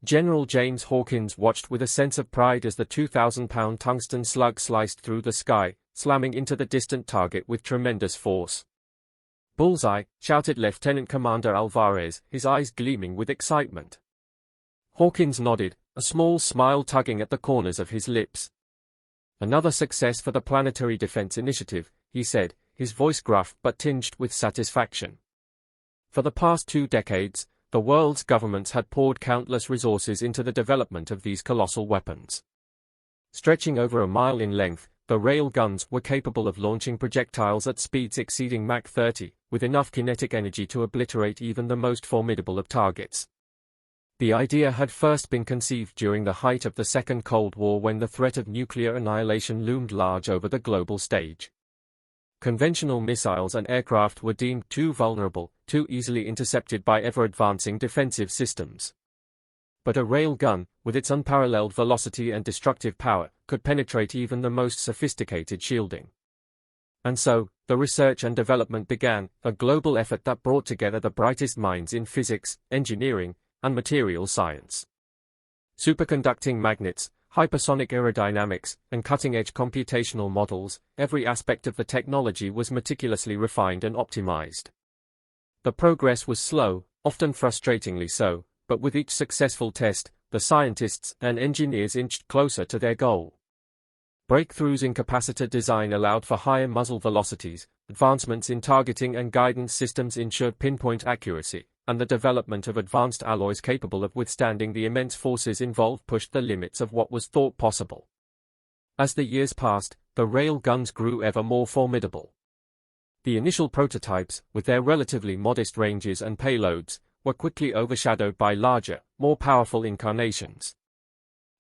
General James Hawkins watched with a sense of pride as the 2,000-pound tungsten slug sliced through the sky, slamming into the distant target with tremendous force. "Bullseye!" shouted Lieutenant Commander Alvarez, his eyes gleaming with excitement. Hawkins nodded, a small smile tugging at the corners of his lips. "Another success for the Planetary Defense Initiative," he said, his voice gruff but tinged with satisfaction. For the past 2 decades, the world's governments had poured countless resources into the development of these colossal weapons. Stretching over a mile in length, the railguns were capable of launching projectiles at speeds exceeding Mach 30, with enough kinetic energy to obliterate even the most formidable of targets. The idea had first been conceived during the height of the Second Cold War, when the threat of nuclear annihilation loomed large over the global stage. Conventional missiles and aircraft were deemed too vulnerable, too easily intercepted by ever-advancing defensive systems. But a railgun, with its unparalleled velocity and destructive power, could penetrate even the most sophisticated shielding. And so, the research and development began, a global effort that brought together the brightest minds in physics, engineering, and material science. Superconducting magnets, hypersonic aerodynamics, and cutting-edge computational models, every aspect of the technology was meticulously refined and optimized. The progress was slow, often frustratingly so, but with each successful test, the scientists and engineers inched closer to their goal. Breakthroughs in capacitor design allowed for higher muzzle velocities, advancements in targeting and guidance systems ensured pinpoint accuracy, and the development of advanced alloys capable of withstanding the immense forces involved pushed the limits of what was thought possible. As the years passed, the railguns grew ever more formidable. The initial prototypes, with their relatively modest ranges and payloads, were quickly overshadowed by larger, more powerful incarnations.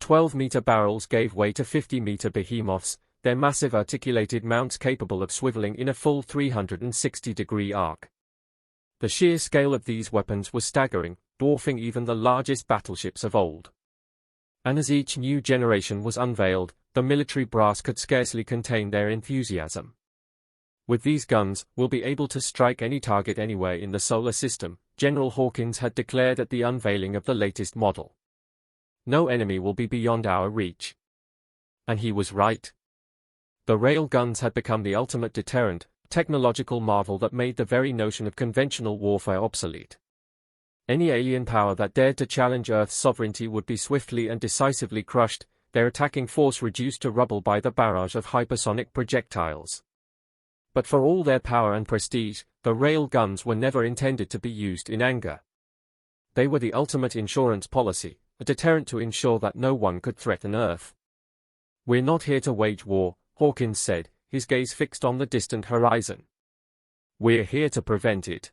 12-meter barrels gave way to 50-meter behemoths, their massive articulated mounts capable of swiveling in a full 360-degree arc. The sheer scale of these weapons was staggering, dwarfing even the largest battleships of old. And as each new generation was unveiled, the military brass could scarcely contain their enthusiasm. "With these guns, we'll be able to strike any target anywhere in the solar system," General Hawkins had declared at the unveiling of the latest model. "No enemy will be beyond our reach." And he was right. The railguns had become the ultimate deterrent, technological marvel that made the very notion of conventional warfare obsolete. Any alien power that dared to challenge Earth's sovereignty would be swiftly and decisively crushed, their attacking force reduced to rubble by the barrage of hypersonic projectiles. But for all their power and prestige, the railguns were never intended to be used in anger. They were the ultimate insurance policy, a deterrent to ensure that no one could threaten Earth. "We're not here to wage war," Hawkins said, his gaze fixed on the distant horizon. "We're here to prevent it."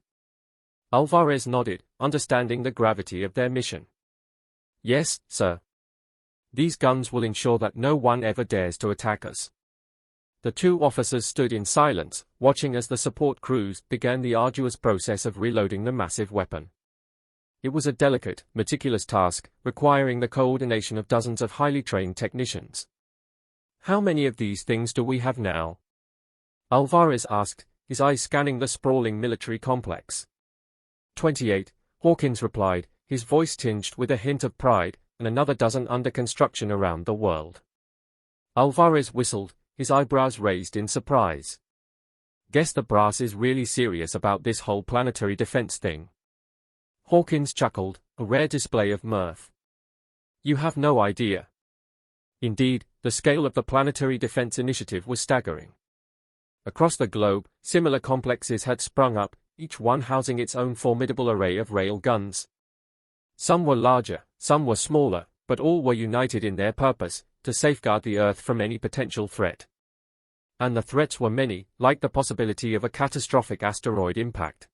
Alvarez nodded, understanding the gravity of their mission. "Yes, sir. These guns will ensure that no one ever dares to attack us." The 2 officers stood in silence, watching as the support crews began the arduous process of reloading the massive weapon. It was a delicate, meticulous task, requiring the coordination of dozens of highly trained technicians. "How many of these things do we have now?" Alvarez asked, his eyes scanning the sprawling military complex. 28, Hawkins replied, his voice tinged with a hint of pride, and another dozen under construction around the world. Alvarez whistled, his eyebrows raised in surprise. "Guess the brass is really serious about this whole planetary defense thing." Hawkins chuckled, a rare display of mirth. "You have no idea." Indeed, the scale of the Planetary Defense Initiative was staggering. Across the globe, similar complexes had sprung up, each one housing its own formidable array of rail guns. Some were larger, some were smaller, but all were united in their purpose, to safeguard the Earth from any potential threat. And the threats were many, like the possibility of a catastrophic asteroid impact.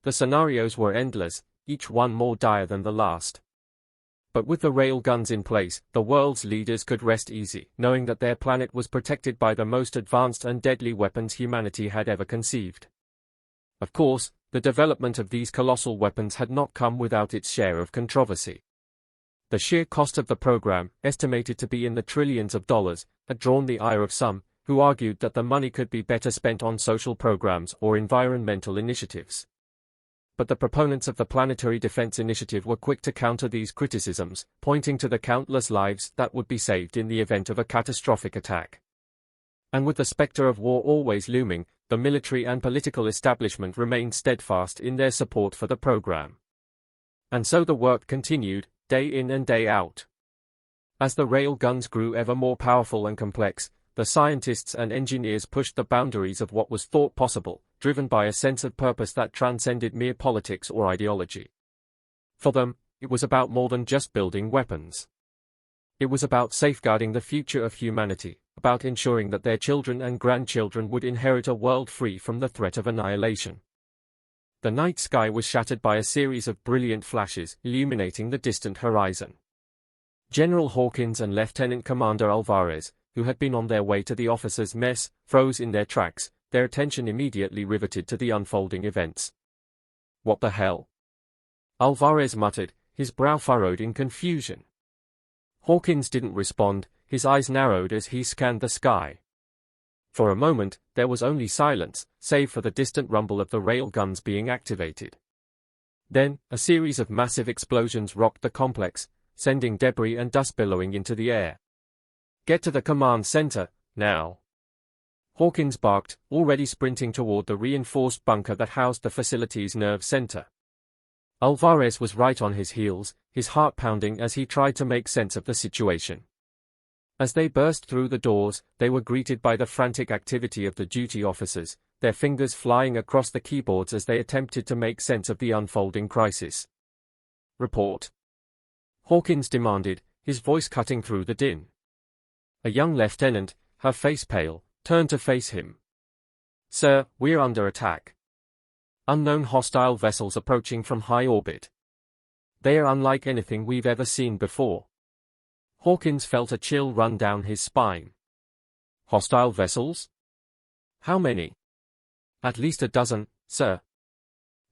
The scenarios were endless, each one more dire than the last. But with the railguns in place, the world's leaders could rest easy, knowing that their planet was protected by the most advanced and deadly weapons humanity had ever conceived. Of course, the development of these colossal weapons had not come without its share of controversy. The sheer cost of the program, estimated to be in the trillions of dollars, had drawn the ire of some, who argued that the money could be better spent on social programs or environmental initiatives. But the proponents of the Planetary Defense Initiative were quick to counter these criticisms, pointing to the countless lives that would be saved in the event of a catastrophic attack. And with the specter of war always looming, the military and political establishment remained steadfast in their support for the program. And so the work continued, day in and day out. As the railguns grew ever more powerful and complex, the scientists and engineers pushed the boundaries of what was thought possible, driven by a sense of purpose that transcended mere politics or ideology. For them, it was about more than just building weapons. It was about safeguarding the future of humanity, about ensuring that their children and grandchildren would inherit a world free from the threat of annihilation. The night sky was shattered by a series of brilliant flashes, illuminating the distant horizon. General Hawkins and Lieutenant Commander Alvarez, who had been on their way to the officers' mess, froze in their tracks, their attention immediately riveted to the unfolding events. "What the hell?" Alvarez muttered, his brow furrowed in confusion. Hawkins didn't respond, his eyes narrowed as he scanned the sky. For a moment, there was only silence, save for the distant rumble of the railguns being activated. Then, a series of massive explosions rocked the complex, sending debris and dust billowing into the air. "Get to the command center, now!" Hawkins barked, already sprinting toward the reinforced bunker that housed the facility's nerve center. Alvarez was right on his heels, his heart pounding as he tried to make sense of the situation. As they burst through the doors, they were greeted by the frantic activity of the duty officers, their fingers flying across the keyboards as they attempted to make sense of the unfolding crisis. "Report," Hawkins demanded, his voice cutting through the din. A young lieutenant, her face pale, turned to face him. "Sir, we're under attack. Unknown hostile vessels approaching from high orbit. They are unlike anything we've ever seen before." Hawkins felt a chill run down his spine. "Hostile vessels? How many?" "At least a dozen, sir.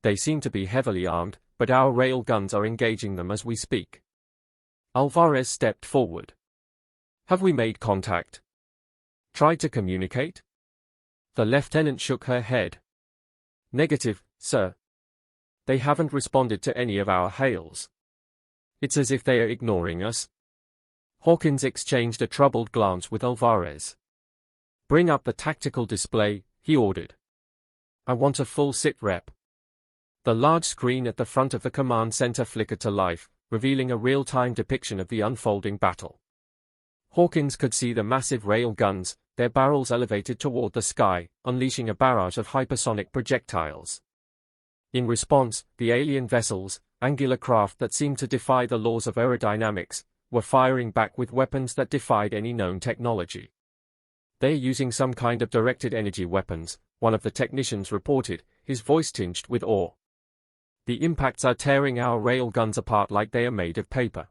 They seem to be heavily armed, but our rail guns are engaging them as we speak." Alvarez stepped forward. "Have we made contact? Tried to communicate?" The lieutenant shook her head. "Negative, sir. They haven't responded to any of our hails. It's as if they are ignoring us." Hawkins exchanged a troubled glance with Alvarez. "Bring up the tactical display," he ordered. "I want a full sit rep." The large screen at the front of the command center flickered to life, revealing a real-time depiction of the unfolding battle. Hawkins could see the massive rail guns, their barrels elevated toward the sky, unleashing a barrage of hypersonic projectiles. In response, the alien vessels, angular craft that seemed to defy the laws of aerodynamics, were firing back with weapons that defied any known technology. "They're using some kind of directed energy weapons," one of the technicians reported, his voice tinged with awe. "The impacts are tearing our rail guns apart like they are made of paper."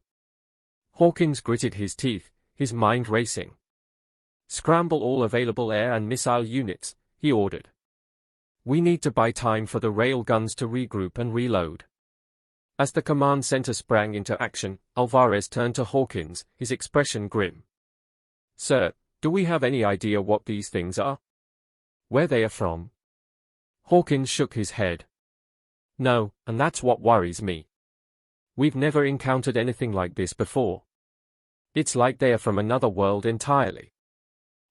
Hawkins gritted his teeth, his mind racing. "Scramble all available air and missile units," he ordered. "We need to buy time for the rail guns to regroup and reload." As the command center sprang into action, Alvarez turned to Hawkins, his expression grim. "Sir, do we have any idea what these things are? Where they are from?" Hawkins shook his head. "No, and that's what worries me. We've never encountered anything like this before. It's like they are from another world entirely."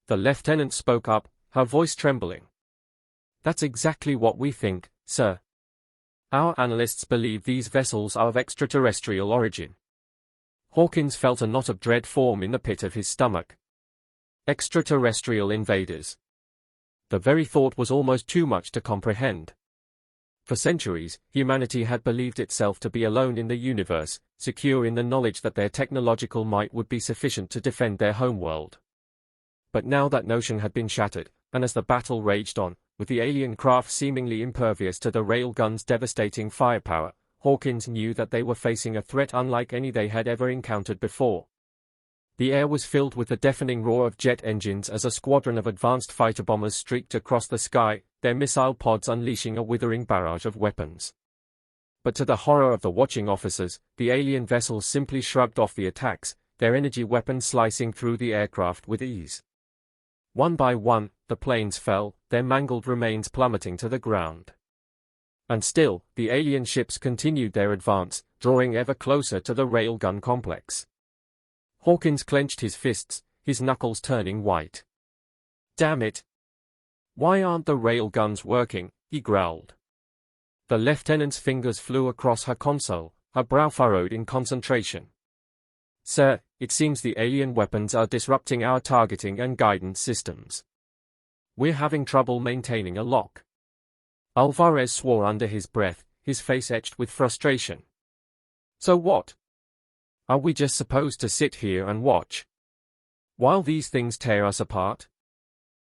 The lieutenant spoke up, her voice trembling. "That's exactly what we think, sir. Our analysts believe these vessels are of extraterrestrial origin." Hawkins felt a knot of dread form in the pit of his stomach. Extraterrestrial invaders. The very thought was almost too much to comprehend. For centuries, humanity had believed itself to be alone in the universe, secure in the knowledge that their technological might would be sufficient to defend their homeworld. But now that notion had been shattered, and as the battle raged on, with the alien craft seemingly impervious to the railguns' devastating firepower, Hawkins knew that they were facing a threat unlike any they had ever encountered before. The air was filled with the deafening roar of jet engines as a squadron of advanced fighter bombers streaked across the sky, their missile pods unleashing a withering barrage of weapons. But to the horror of the watching officers, the alien vessels simply shrugged off the attacks, their energy weapons slicing through the aircraft with ease. One by one, the planes fell, their mangled remains plummeting to the ground. And still, the alien ships continued their advance, drawing ever closer to the railgun complex. Hawkins clenched his fists, his knuckles turning white. Damn it! Why aren't the railguns working? He growled. The lieutenant's fingers flew across her console, her brow furrowed in concentration. Sir, it seems the alien weapons are disrupting our targeting and guidance systems. We're having trouble maintaining a lock. Alvarez swore under his breath, his face etched with frustration. So what? Are we just supposed to sit here and watch while these things tear us apart?